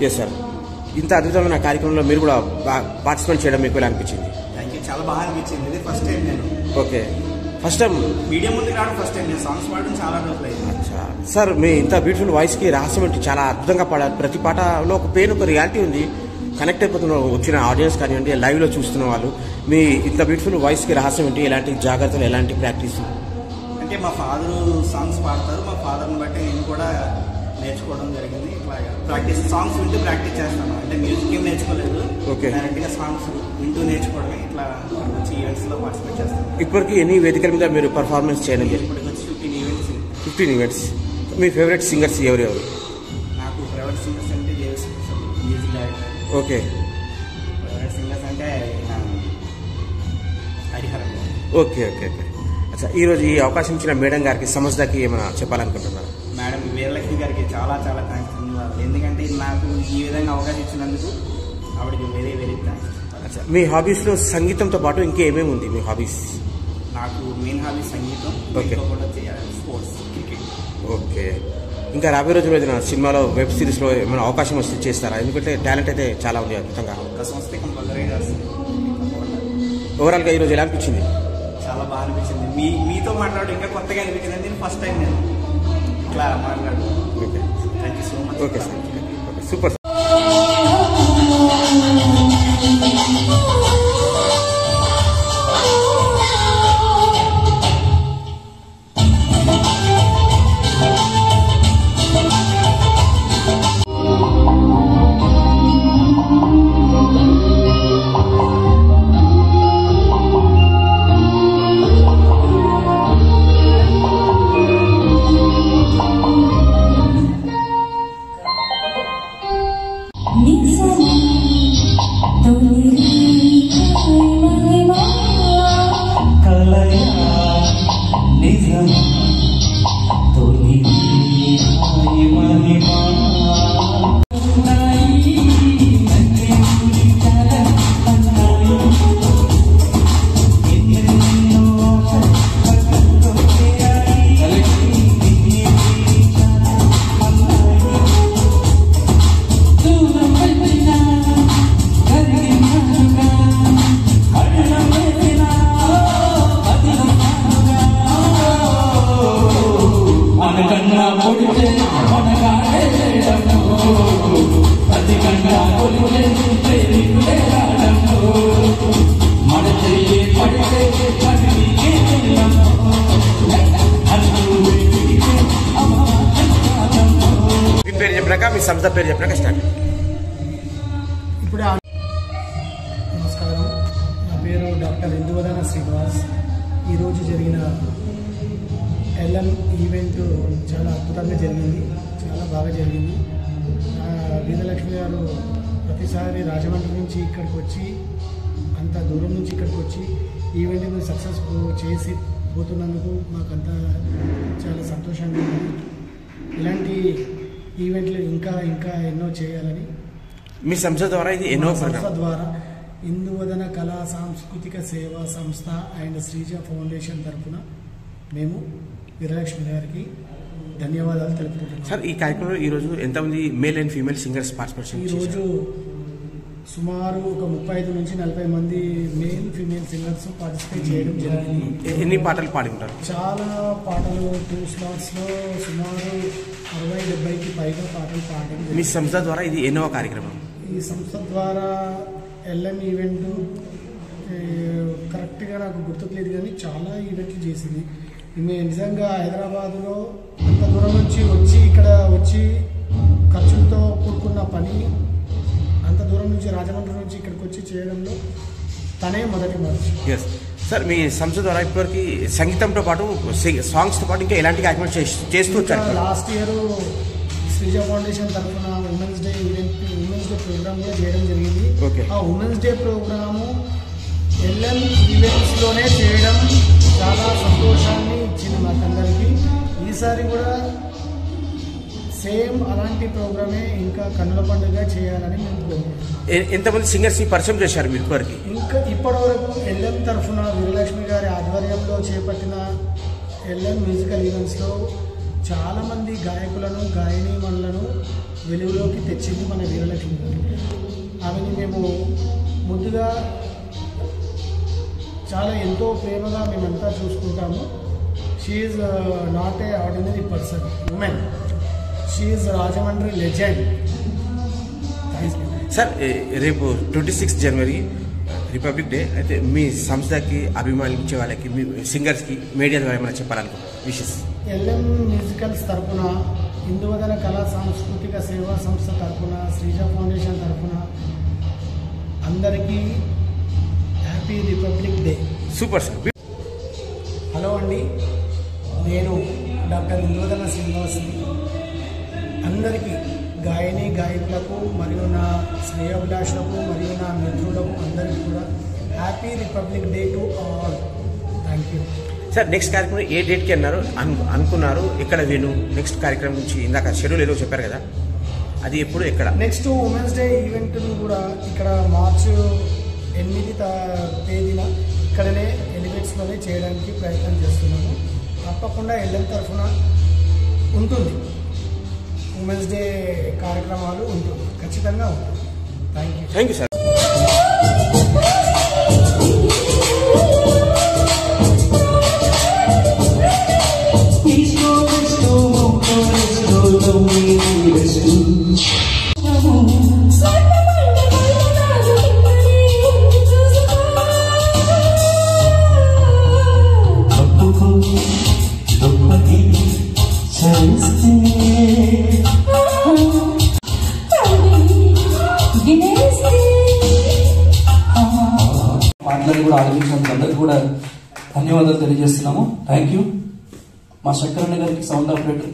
Yes sir, ఇంత అద్భుతమైన కార్యక్రమంలో మీరు కూడా పార్టిసిపేట్ చేయడం మీకు ఎలా అనిపించింది? థ్యాంక్ యూ, చాలా బాగా అనిపించింది. ఇది ఫస్ట్ టైం నేను. ఓకే, ఫస్ట్ టైం మీడియా ముందుకు రావడం ఫస్ట్ టైం. నేను సాంగ్స్ పాడడం చాలా రోజులు అయింది. అచ్చా సార్, మీ ఇంత బ్యూటిఫుల్ వాయిస్కి రహస్యం ఏంటి? చాలా అద్భుతంగా పాడారు. ప్రతి పాటలో ఒక పెయిన్, ఒక రియాలిటీ ఉంది. కనెక్ట్ అయిపోతున్న వచ్చిన ఆడియన్స్ కానివ్వండి, లైవ్లో చూస్తున్న వాళ్ళు, మీ ఇంత బ్యూటిఫుల్ వాయిస్కి రహస్యం ఏంటి? ఎలాంటి జాగ్రత్తలు, ఎలాంటి ప్రాక్టీస్? అంటే మా ఫాదరు సాంగ్స్ పాడతారు. మా ఫాదర్ని బట్టి నేను కూడా నేర్చుకోవడం జరిగింది. ఇట్లాగా ప్రాక్టీస్, సాంగ్స్ వింటూ ప్రాక్టీస్ చేస్తాను. అంటే మ్యూజిక్ ఏం నేర్చుకోలేదు, డైరెక్ట్గా సాంగ్స్ వింటూ నేర్చుకోవడమే. ఇట్లా వచ్చి ఈవెంట్స్లో పార్టిసిపేట్ చేస్తాను. ఇప్పటికీ ఎన్ని వేదికల మీద మీరు పర్ఫార్మెన్స్ చేయడం జరిగింది? ఇప్పటికి వచ్చి 15 ఈవెంట్స్. మీ ఫేవరెట్ సింగర్స్ ఎవరెవరు? నాకు ఫేవరెట్ సింగర్స్ అంటే Deva Sri music director. Okay. Favourite singers అంటే హరిహరన్. Okay okay okay. అచ్చా, ఈరోజు ఈ అవకాశం ఇచ్చిన మేడం గారికి, సమస్యకి ఏమైనా చెప్పాలనుకుంటున్నారు? మేడం వీరలక్ష్మి గారికి చాలా చాలా థ్యాంక్స్. ఎందుకంటే నాకు ఈ విధంగా అవకాశం ఇచ్చినందుకు ఆవిడకి వెరీ వెరీ థ్యాంక్స్. అచ్చా, మీ హాబీస్లో సంగీతంతో పాటు ఇంకేమేమి ఉంది మీ హాబీస్? నాకు మెయిన్ హాబీ సంగీతం, స్పోర్ట్స్, క్రికెట్. ఓకే. ఇంకా రాబోయే రోజుల్లో ఏదైనా సినిమాలో, వెబ్ సిరీస్లో ఏమైనా అవకాశం వస్తే చేస్తారా? ఎందుకంటే టాలెంట్ అయితే చాలా ఉంది అద్భుతంగా. అవకాశం వస్తే కంపల్సరీగా ఓవరాల్గా ఈరోజు ఎలా అనిపించింది? చాలా బాగా అనిపించింది. మీతో మాట్లాడడం ఇంకా కొత్తగా అనిపించింది. నేను ఫస్ట్ టైం నేను ఇట్లా మాట్లాడు. Okay, thank you so much. Okay sir, okay, super. మీ సంస్థ పేరు చెప్పినాక స్టార్ట్. ఇప్పుడే. నమస్కారం, నా పేరు డాక్టర్ ఇందువదన శ్రీనివాస్. ఈరోజు జరిగిన ఎల్ఎం ఈవెంట్ చాలా అద్భుతంగా జరిగింది, చాలా బాగా జరిగింది. వీరలక్ష్మి గారు ప్రతిసారి రాజమండ్రి నుంచి ఇక్కడికి వచ్చి, అంత దూరం నుంచి ఇక్కడికి వచ్చి ఈవెంట్ని సక్సెస్ చేసి పోతున్నందుకు మాకంతా చాలా సంతోషంగా ఉంది. ఇలాంటి ఈవెంట్లు ఇంకా ఇంకా ఎన్నో చేయాలని మీ సంస్థ ద్వారా ఇది ఎన్నో సంస్థ ద్వారా ఇందువదన కళా సాంస్కృతిక సేవా సంస్థ అండ్ శ్రీజ ఫౌండేషన్ తరఫున మేము వీరలక్ష్మి గారికి ధన్యవాదాలు తెలుపుకుంటున్నాం. సార్, ఈ కార్యక్రమంలో ఈరోజు ఎంతమంది male and female singers participation? ఈరోజు సుమారు ఒక 35 నుంచి 40 మంది మేల్ ఫీమేల్ సింగర్స్ పార్టిసిపేట్ చేయడం జరిగింది. ఎన్ని పాటలు పాడి ఉంటారు? చాలా పాటలు 2 స్లాట్స్లో సుమారు 60-70కి పైగా పాటలు పాడడం జరిగింది. మీ సంస్థ ద్వారా ఇది ఎన్నో కార్యక్రమం? ఈ సంస్థ ద్వారా ఎల్ఎం ఈవెంట్ కరెక్ట్గా నాకు గుర్తులేదు, కానీ చాలా ఈవెంట్లు చేసింది. మేము నిజంగా హైదరాబాదులో అంత దూరం నుంచి వచ్చి ఇక్కడ వచ్చి ఖర్చులతో కూడుకున్న పని, అంత దూరం నుంచి రాజమండ్రి నుంచి ఇక్కడికి వచ్చి చేయడంలో తనే మొదటి మనిషి. ఎస్ సార్, మీ సంస్థ ద్వారా ఇప్పటివరకు సంగీతంతో పాటు సాంగ్స్తో పాటు ఇంకా ఎలాంటి కార్యక్రమాలు చేస్తూ వచ్చారు? లాస్ట్ ఇయర్ శ్రీజ ఫౌండేషన్ తరఫున women's day event, women's day program కూడా చేయడం జరిగింది. ఆ ఉమెన్స్ డే ప్రోగ్రాము ఎల్ఎం ఈవెంట్స్లోనే చేయడం చాలా సంతోషాన్ని ఇచ్చింది మాకందరికీ. ఈసారి కూడా సేమ్ అలాంటి ప్రోగ్రామే ఇంకా కన్నుల పండుగ చేయాలని మేము కోరుకుంటున్నాం. ఎంతమంది సింగర్స్ పరిచయం చేశారు మీరు ఇప్పటివరకు? ఇంకా ఇప్పటివరకు ఎల్ఎం తరఫున వీరలక్ష్మి గారి ఆధ్వర్యంలో చేపట్టిన ఎల్ఎం మ్యూజికల్ ఈవెంట్స్లో చాలామంది గాయకులను, గాయనీమణులను వెలుగులోకి తెచ్చింది మన వీరలక్ష్మి గారు. ఆమెని మేము ముందుగా చాలా ఎంతో ప్రేమగా మేమంతా చూసుకుంటాము. She is not a ordinary person, women. She is Rajahmundry legend. Sir, రేపు 26 జనవరి రిపబ్లిక్ డే. అయితే మీ సంస్థకి అభిమానించే వాళ్ళకి, మీ సింగర్స్కి మీడియా ద్వారా ఏమైనా చెప్పాలనుకుంటున్నారు విషెస్? ఎల్ఎం మ్యూజికల్స్ తరఫున, ఇందువదన కళా సాంస్కృతిక సేవా సంస్థ తరఫున, శ్రీజ ఫౌండేషన్ తరఫున అందరికీ happy republic day. Super sir. Hello అండి, నేను డాక్టర్ ఇందువదన శ్రీనివాస్ని. అందరికీ, గాయని గాయకులకు మరియు నా శ్రేయోభిలాషులకు మరియు నా మిత్రులకు అందరికీ కూడా happy republic day to all. Thank you sir. Next కార్యక్రమం ఏ డేట్కి అన్నారు అనుకున్నారు? ఎక్కడ వేణు నెక్స్ట్ కార్యక్రమం నుంచి ఇందాక షెడ్యూల్ ఏదో చెప్పారు కదా, అది ఎప్పుడు ఎక్కడ? నెక్స్ట్ ఉమెన్స్ డే ఈవెంట్ను కూడా ఇక్కడ మార్చి 8 తేదీన ఇక్కడనే ఎలివేట్స్లోనే చేయడానికి ప్రయత్నం చేస్తున్నాము. తప్పకుండా ఎల్ఎం తరఫున ఉంటుంది, ఉమెన్స్ డే కార్యక్రమాలు ఉంటుంది, ఖచ్చితంగా ఉంటుంది. Thank you sir. మాట్లాడి కూడా ఆలోచించినందుకు అందరికీ కూడా ధన్యవాదాలు తెలియజేస్తున్నాము. Thank you. మా శంకరన్న గారికి, సౌండ్ ఆపరేటర్